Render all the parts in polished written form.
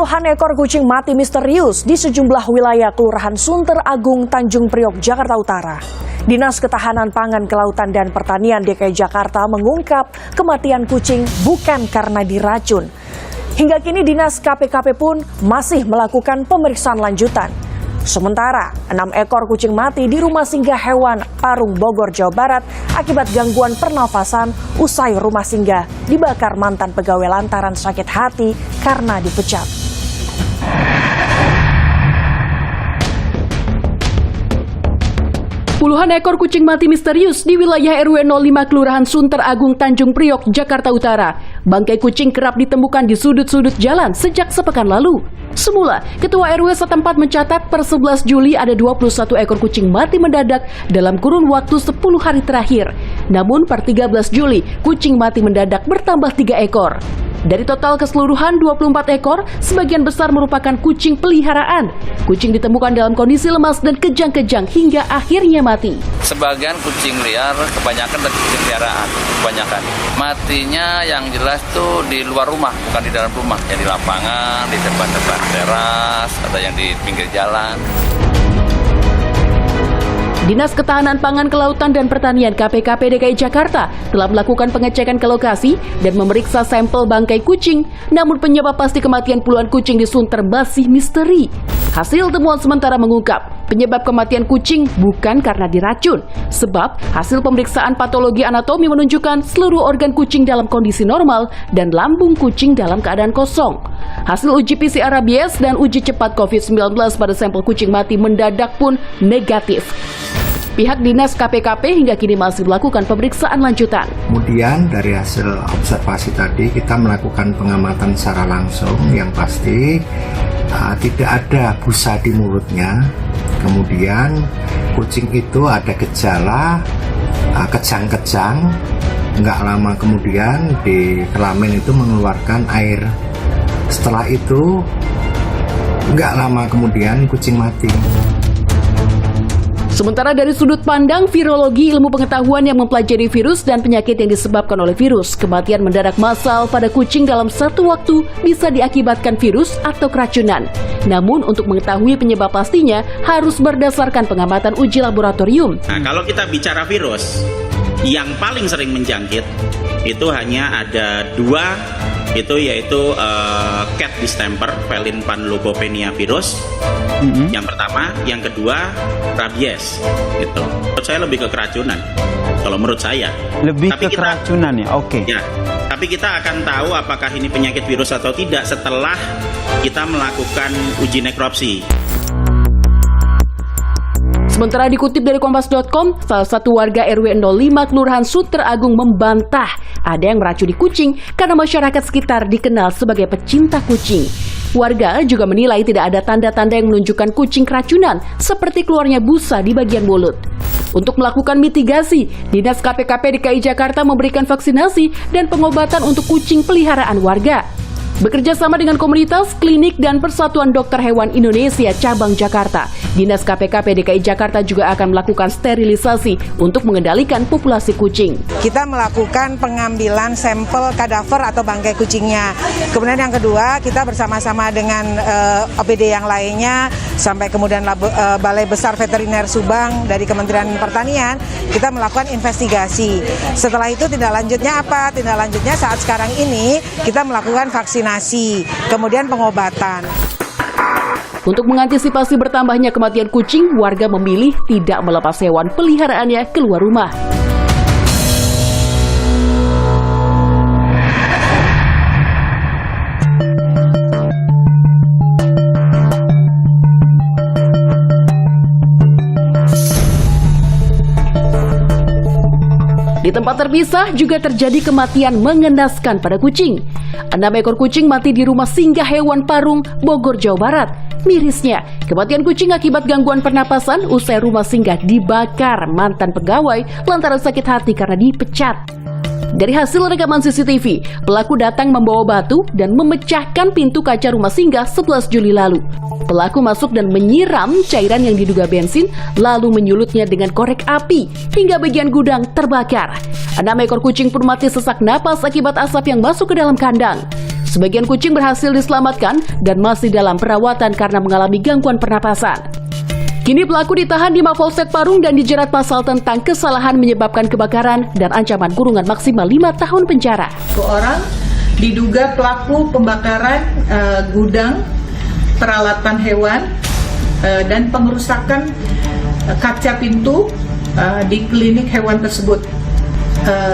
Puluhan ekor kucing mati misterius di sejumlah wilayah Kelurahan Sunter Agung, Tanjung Priok, Jakarta Utara. Dinas Ketahanan Pangan, Kelautan, dan Pertanian DKI Jakarta mengungkap kematian kucing bukan karena diracun. Hingga kini Dinas KPKP pun masih melakukan pemeriksaan lanjutan. Sementara, 6 ekor kucing mati di rumah singgah hewan Parung, Bogor, Jawa Barat akibat gangguan pernafasan usai rumah singgah dibakar mantan pegawai lantaran sakit hati karena dipecat. Puluhan ekor kucing mati misterius di wilayah RW 05 Kelurahan Sunter Agung, Tanjung Priok, Jakarta Utara. Bangkai kucing kerap ditemukan di sudut-sudut jalan sejak sepekan lalu. Semula, Ketua RW setempat mencatat per 11 Juli ada 21 ekor kucing mati mendadak dalam kurun waktu 10 hari terakhir. Namun per 13 Juli, kucing mati mendadak bertambah 3 ekor. Dari total keseluruhan 24 ekor, sebagian besar merupakan kucing peliharaan. Kucing ditemukan dalam kondisi lemas dan kejang-kejang hingga akhirnya mati. Sebagian kucing liar, kebanyakan dari kucing peliharaan, kebanyakan. Matinya yang jelas tuh di luar rumah, bukan di dalam rumah. Yang di lapangan, di depan-depan teras, ada yang di pinggir jalan. Dinas Ketahanan Pangan, Kelautan, dan Pertanian KPKP DKI Jakarta telah melakukan pengecekan ke lokasi dan memeriksa sampel bangkai kucing. Namun penyebab pasti kematian puluhan kucing di Sunter masih misteri. Hasil temuan sementara mengungkap penyebab kematian kucing bukan karena diracun. Sebab hasil pemeriksaan patologi anatomi menunjukkan seluruh organ kucing dalam kondisi normal dan lambung kucing dalam keadaan kosong. Hasil uji PCR rabies dan uji cepat COVID-19 pada sampel kucing mati mendadak pun negatif. Pihak Dinas KPKP hingga kini masih melakukan pemeriksaan lanjutan. Kemudian dari hasil observasi tadi kita melakukan pengamatan secara langsung yang pasti tidak ada busa di mulutnya. Kemudian kucing itu ada gejala kejang-kejang. Nggak lama kemudian di kelamin itu mengeluarkan air. Setelah itu nggak lama kemudian kucing mati. Sementara dari sudut pandang virologi, ilmu pengetahuan yang mempelajari virus dan penyakit yang disebabkan oleh virus, kematian mendadak massal pada kucing dalam satu waktu bisa diakibatkan virus atau keracunan. Namun untuk mengetahui penyebab pastinya harus berdasarkan pengamatan uji laboratorium. Nah, kalau kita bicara virus, yang paling sering menjangkit itu hanya ada 2, yaitu cat distemper, felin panleukopenia virus. Yang pertama, yang kedua rabies. Gitu. Menurut saya lebih ke keracunan. Kalau menurut saya. Lebih ke keracunan ya, oke. Ya, tapi kita akan tahu apakah ini penyakit virus atau tidak setelah kita melakukan uji nekropsi. Sementara dikutip dari Kompas.com, salah satu warga RW 05 Kelurahan Sunter Agung membantah ada yang meracuni kucing karena masyarakat sekitar dikenal sebagai pecinta kucing. Warga juga menilai tidak ada tanda-tanda yang menunjukkan kucing keracunan seperti keluarnya busa di bagian mulut. Untuk melakukan mitigasi, Dinas KPKP DKI Jakarta memberikan vaksinasi dan pengobatan untuk kucing peliharaan warga. Bekerja sama dengan komunitas, klinik, dan Persatuan Dokter Hewan Indonesia Cabang Jakarta, Dinas KPKP DKI Jakarta juga akan melakukan sterilisasi untuk mengendalikan populasi kucing. Kita melakukan pengambilan sampel kadaver atau bangkai kucingnya. Kemudian yang kedua, kita bersama-sama dengan OPD yang lainnya, sampai kemudian Balai Besar Veteriner Subang dari Kementerian Pertanian, kita melakukan investigasi. Setelah itu tindak lanjutnya apa? Tindak lanjutnya saat sekarang ini kita melakukan vaksinasi. Kemudian pengobatan. Untuk mengantisipasi bertambahnya kematian kucing, warga memilih tidak melepas hewan peliharaannya keluar rumah. Di tempat terpisah juga terjadi kematian mengenaskan pada kucing. 6 ekor kucing mati di rumah singgah hewan Parung, Bogor, Jawa Barat. Mirisnya, kematian kucing akibat gangguan pernapasan usai rumah singgah dibakar mantan pegawai lantaran sakit hati karena dipecat. Dari hasil rekaman CCTV, pelaku datang membawa batu dan memecahkan pintu kaca rumah singgah 11 Juli lalu. Pelaku masuk dan menyiram cairan yang diduga bensin, lalu menyulutnya dengan korek api hingga bagian gudang terbakar. 6 ekor kucing pun mati sesak napas akibat asap yang masuk ke dalam kandang. Sebagian kucing berhasil diselamatkan dan masih dalam perawatan karena mengalami gangguan pernapasan. Kini pelaku ditahan di Mapolsek Parung dan dijerat pasal tentang kesalahan menyebabkan kebakaran dan ancaman kurungan maksimal 5 tahun penjara. Seorang diduga pelaku pembakaran gudang peralatan hewan dan pengerusakan kaca pintu di klinik hewan tersebut.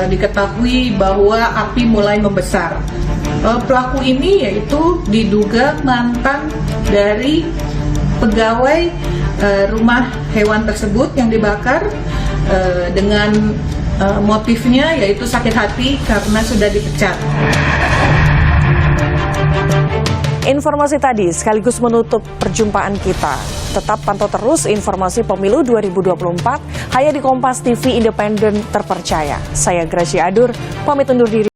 Diketahui bahwa api mulai membesar. Pelaku ini yaitu diduga mantan dari pegawai rumah hewan tersebut yang dibakar dengan motifnya yaitu sakit hati karena sudah dipecat. Informasi tadi sekaligus menutup perjumpaan kita. Tetap pantau terus informasi pemilu 2024 hanya di Kompas TV Independen Terpercaya. Saya Gracia Adur, pamit undur diri.